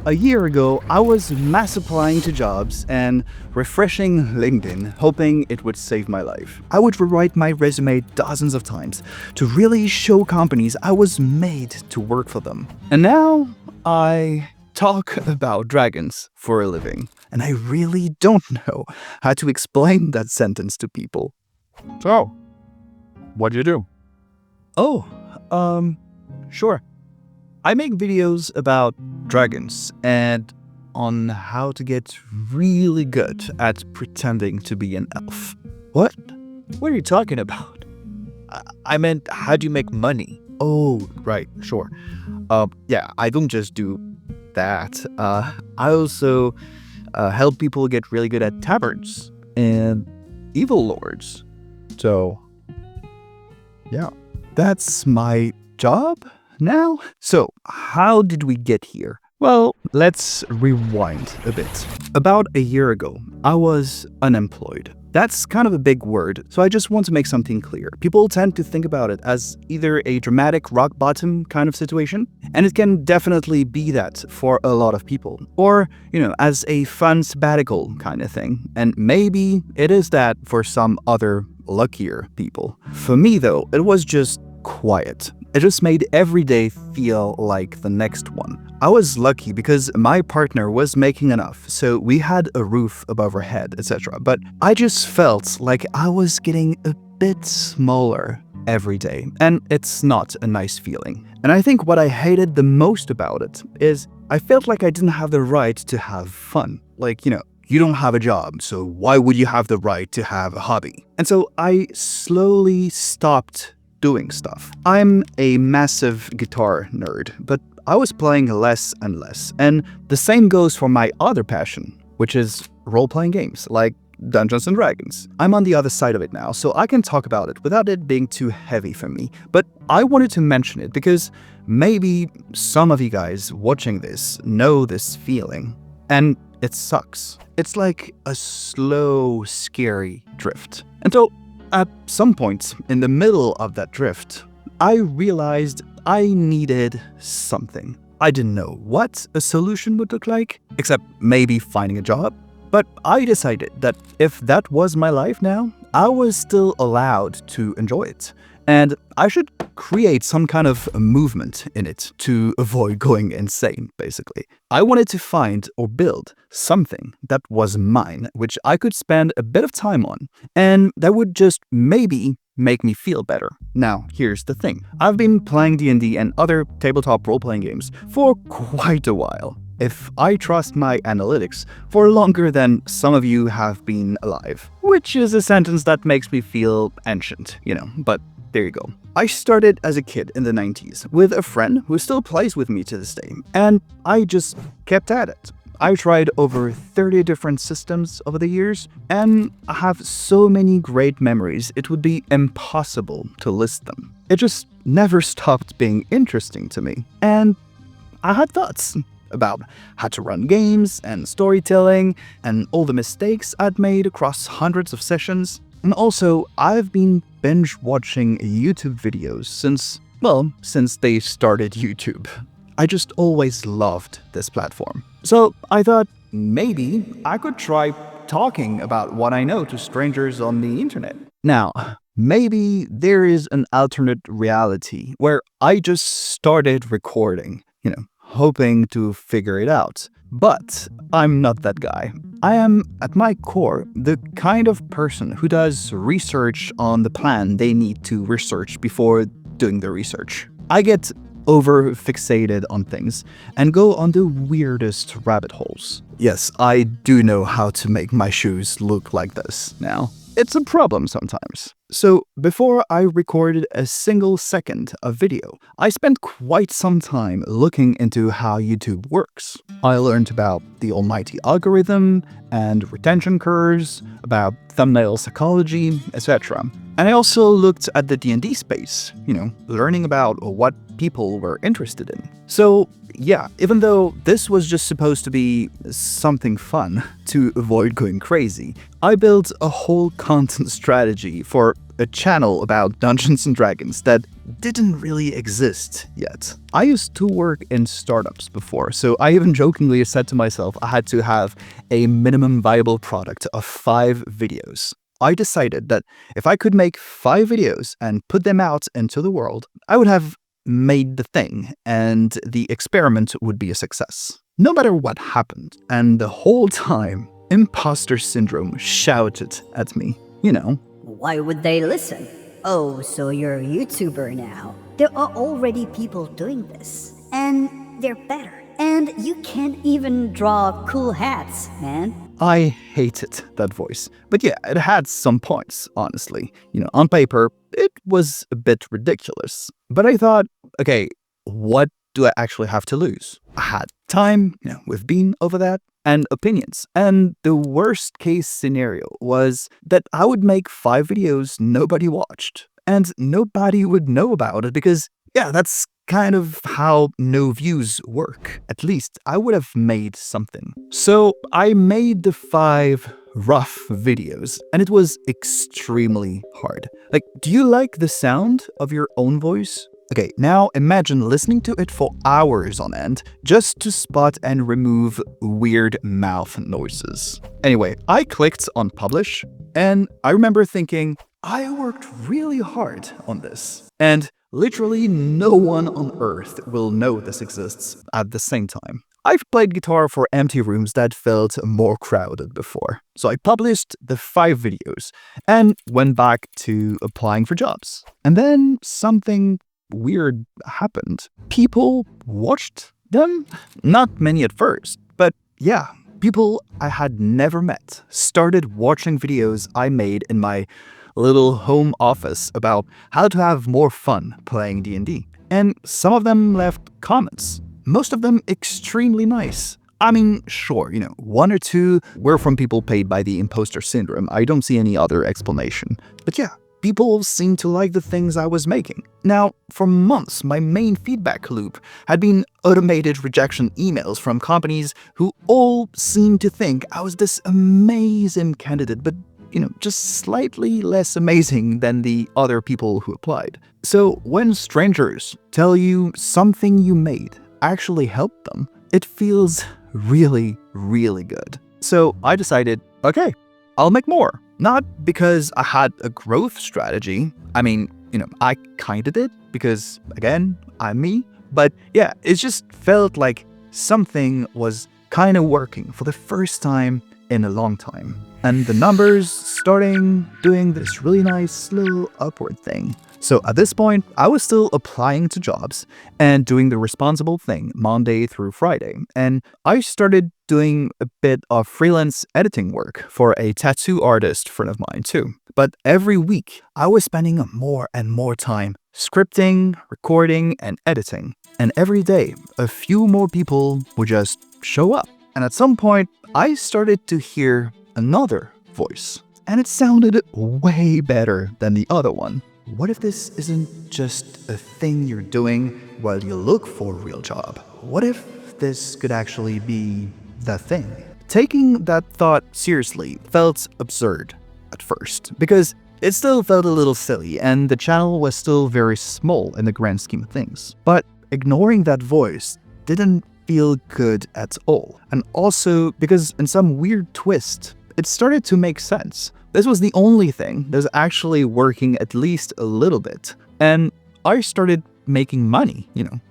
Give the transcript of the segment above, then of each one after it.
A year ago, I was mass applying to jobs and refreshing LinkedIn, hoping it would save my life. I would rewrite my resume dozens of times to really show companies I was made to work for them. And now I talk about dragons for a living, and I really don't know how to explain that sentence to people. So, what'd you do? Oh, sure. I make videos about dragons and on how to get really good at pretending to be an elf. What? What are you talking about? I meant, how do you make money? Oh, right, sure. Yeah, I don't just do that. I also help people get really good at taverns and evil lords. So, yeah. That's my job now? So, how did we get here? Well, let's rewind a bit. About a year ago, I was unemployed. That's kind of a big word, so I just want to make something clear. People tend to think about it as either a dramatic rock bottom kind of situation, and it can definitely be that for a lot of people. Or, as a fun sabbatical kind of thing. And maybe it is that for some other luckier people. For me, though, it was just quiet. It just made every day feel like the next one. I was lucky because my partner was making enough, so we had a roof above our head, etc. But I just felt like I was getting a bit smaller every day, and it's not a nice feeling. And I think what I hated the most about it is I felt like I didn't have the right to have fun. Like, you don't have a job, so why would you have the right to have a hobby? And so I slowly stopped doing stuff. I'm a massive guitar nerd, but I was playing less and less. And the same goes for my other passion, which is role-playing games, like Dungeons & Dragons. I'm on the other side of it now, so I can talk about it without it being too heavy for me. But I wanted to mention it because maybe some of you guys watching this know this feeling, and it sucks. It's like a slow, scary drift. And so at some point in the middle of that drift, I realized I needed something. I didn't know what a solution would look like, except maybe finding a job. But I decided that if that was my life now, I was still allowed to enjoy it. And I should create some kind of a movement in it to avoid going insane, basically. I wanted to find or build something that was mine, which I could spend a bit of time on, and that would just maybe make me feel better. Now, here's the thing. I've been playing D&D and other tabletop role-playing games for quite a while. If I trust my analytics, for longer than some of you have been alive. Which is a sentence that makes me feel ancient, but there you go. I started as a kid in the 90s with a friend who still plays with me to this day, and I just kept at it. I tried over 30 different systems over the years, and I have so many great memories it would be impossible to list them. It just never stopped being interesting to me, and I had thoughts about how to run games and storytelling and all the mistakes I'd made across hundreds of sessions. And also, I've been binge watching YouTube videos since they started YouTube. I just always loved this platform. So I thought maybe I could try talking about what I know to strangers on the internet. Now, maybe there is an alternate reality where I just started recording, hoping to figure it out. But I'm not that guy. I am, at my core, the kind of person who does research on the plan they need to research before doing the research. I get over-fixated on things and go on the weirdest rabbit holes. Yes, I do know how to make my shoes look like this now. It's a problem sometimes. So before I recorded a single second of video, I spent quite some time looking into how YouTube works. I learned about the almighty algorithm and retention curves, about thumbnail psychology, etc. And I also looked at the D&D space, learning about what people were interested in. So yeah, even though this was just supposed to be something fun to avoid going crazy, I built a whole content strategy for a channel about Dungeons & Dragons that didn't really exist yet. I used to work in startups before, so I even jokingly said to myself I had to have a minimum viable product of 5 videos. I decided that if I could make 5 videos and put them out into the world, I would have made the thing and the experiment would be a success. No matter what happened, and the whole time, imposter syndrome shouted at me. You know, Why would they listen? Oh, so you're a YouTuber now. There are already people doing this. And they're better. And you can't even draw cool hats, man. I hated that voice. But yeah, it had some points, honestly. On paper, it was a bit ridiculous. But I thought, okay, what do I actually have to lose? I had time, we've been over that, and opinions. And the worst case scenario was that I would make 5 videos nobody watched. And nobody would know about it because, yeah, that's kind of how no views work. At least I would have made something. So I made the 5 rough videos, and it was extremely hard. Like, do you like the sound of your own voice? Okay, now imagine listening to it for hours on end just to spot and remove weird mouth noises. Anyway, I clicked on publish, and I remember thinking, I worked really hard on this. And literally no one on earth will know this exists at the same time. I've played guitar for empty rooms that felt more crowded before. So I published the 5 videos and went back to applying for jobs. And then something weird happened. People watched them. Not many at first, but yeah, people I had never met started watching videos I made in my little home office about how to have more fun playing D&D. And some of them left comments. Most of them extremely nice. I mean, sure, 1 or 2 were from people paid by the imposter syndrome. I don't see any other explanation. But yeah, people seemed to like the things I was making. Now, for months, my main feedback loop had been automated rejection emails from companies who all seemed to think I was this amazing candidate, but just slightly less amazing than the other people who applied. So when strangers tell you something you made actually helped them, it feels really, really good. So I decided, okay, I'll make more. Not because I had a growth strategy. I mean, I kinda did because, again, I'm me. But yeah, it just felt like something was kinda working for the first time in a long time. And the numbers starting doing this really nice little upward thing. So at this point, I was still applying to jobs and doing the responsible thing Monday through Friday. And I started doing a bit of freelance editing work for a tattoo artist friend of mine too. But every week, I was spending more and more time scripting, recording, and editing. And every day, a few more people would just show up. And at some point, I started to hear another voice. And it sounded way better than the other one. What if this isn't just a thing you're doing while you look for a real job? What if this could actually be the thing? Taking that thought seriously felt absurd at first, because it still felt a little silly and the channel was still very small in the grand scheme of things. But ignoring that voice didn't feel good at all. And also because in some weird twist, it started to make sense. This was the only thing that was actually working at least a little bit. And I started making money,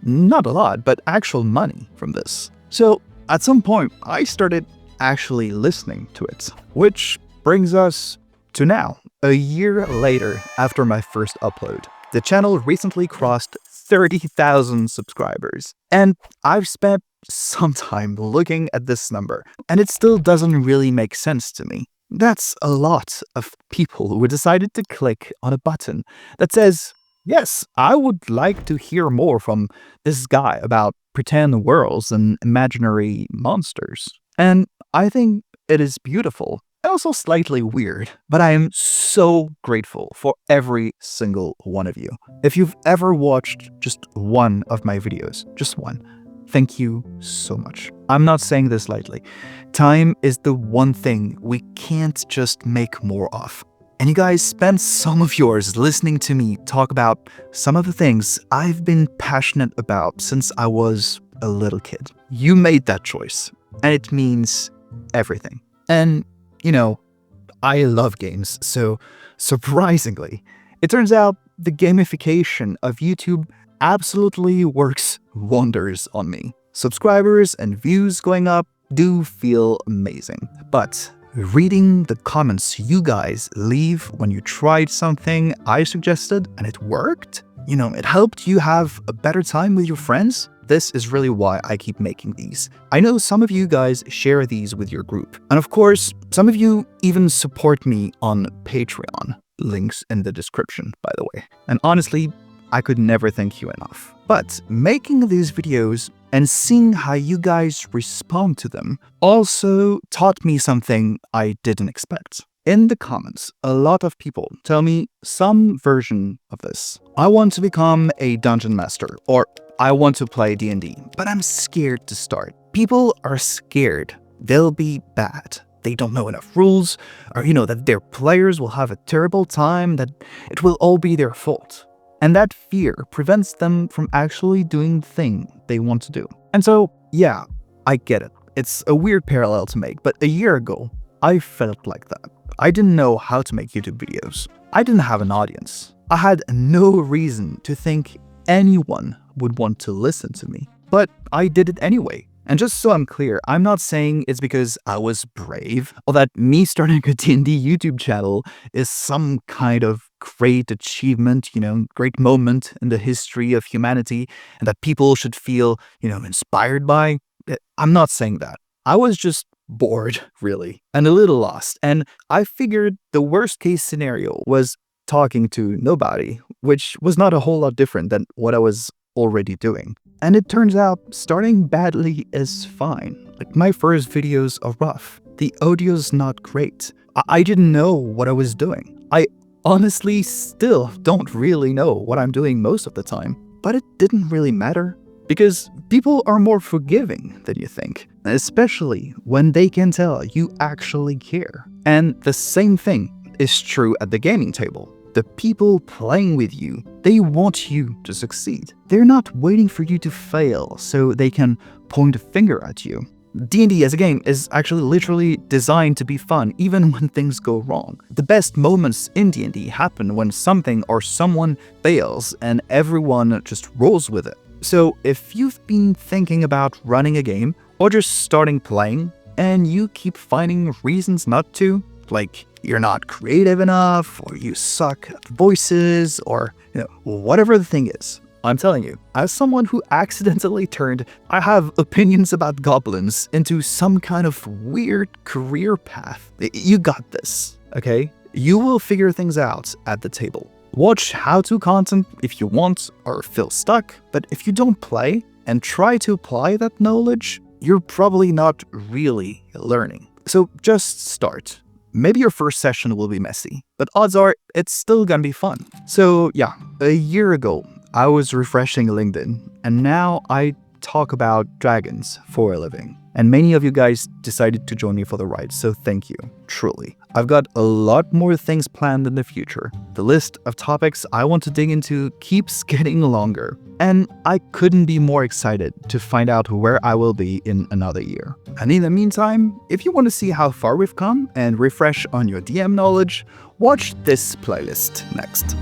not a lot, but actual money from this. So at some point, I started actually listening to it, which brings us to now, a year later after my first upload. The channel recently crossed 30,000 subscribers, and I've spent some time looking at this number, and it still doesn't really make sense to me. That's a lot of people who decided to click on a button that says, yes, I would like to hear more from this guy about pretend worlds and imaginary monsters. And I think it is beautiful and also slightly weird, but I am so grateful for every single one of you. If you've ever watched just one of my videos, just one, thank you so much. I'm not saying this lightly. Time is the one thing we can't just make more of. And you guys spent some of yours listening to me talk about some of the things I've been passionate about since I was a little kid. You made that choice, and it means everything. And, I love games, so surprisingly, it turns out the gamification of YouTube absolutely works wonders on me. Subscribers and views going up do feel amazing. But reading the comments you guys leave when you tried something I suggested and it worked, it helped you have a better time with your friends. This is really why I keep making these. I know some of you guys share these with your group. And of course, some of you even support me on Patreon. Links in the description, by the way. And honestly, I could never thank you enough. But making these videos and seeing how you guys respond to them also taught me something I didn't expect. In the comments, a lot of people tell me some version of this. I want to become a dungeon master, or I want to play D&D, but I'm scared to start. People are scared they'll be bad. They don't know enough rules, or that their players will have a terrible time, that it will all be their fault. And that fear prevents them from actually doing the thing they want to do. And so, yeah, I get it. It's a weird parallel to make, but a year ago, I felt like that. I didn't know how to make YouTube videos. I didn't have an audience. I had no reason to think anyone would want to listen to me. But I did it anyway. And just so I'm clear, I'm not saying it's because I was brave, or that me starting a D&D YouTube channel is some kind of great achievement, great moment in the history of humanity, and that people should feel, inspired by. I'm not saying that. I was just bored, really, and a little lost. And I figured the worst case scenario was talking to nobody, which was not a whole lot different than what I was already doing. And it turns out starting badly is fine. Like, my first videos are rough. The audio's not great. I didn't know what I was doing. I honestly still don't really know what I'm doing most of the time. But it didn't really matter, because people are more forgiving than you think, especially when they can tell you actually care. And the same thing is true at the gaming table. The people playing with you, they want you to succeed. They're not waiting for you to fail so they can point a finger at you. D&D as a game is actually literally designed to be fun, even when things go wrong. The best moments in D&D happen when something or someone fails and everyone just rolls with it. So if you've been thinking about running a game or just starting playing and you keep finding reasons not to, like you're not creative enough, or you suck at voices, or whatever the thing is, I'm telling you, as someone who accidentally turned I have opinions about goblins into some kind of weird career path, you got this, okay? You will figure things out at the table. Watch how-to content if you want or feel stuck, but if you don't play and try to apply that knowledge, you're probably not really learning. So just start. Maybe your first session will be messy, but odds are it's still gonna be fun. So yeah, a year ago, I was refreshing LinkedIn, and now I talk about dragons for a living. And many of you guys decided to join me for the ride, so thank you, truly. I've got a lot more things planned in the future. The list of topics I want to dig into keeps getting longer, and I couldn't be more excited to find out where I will be in another year. And in the meantime, if you want to see how far we've come and refresh on your DM knowledge, watch this playlist next.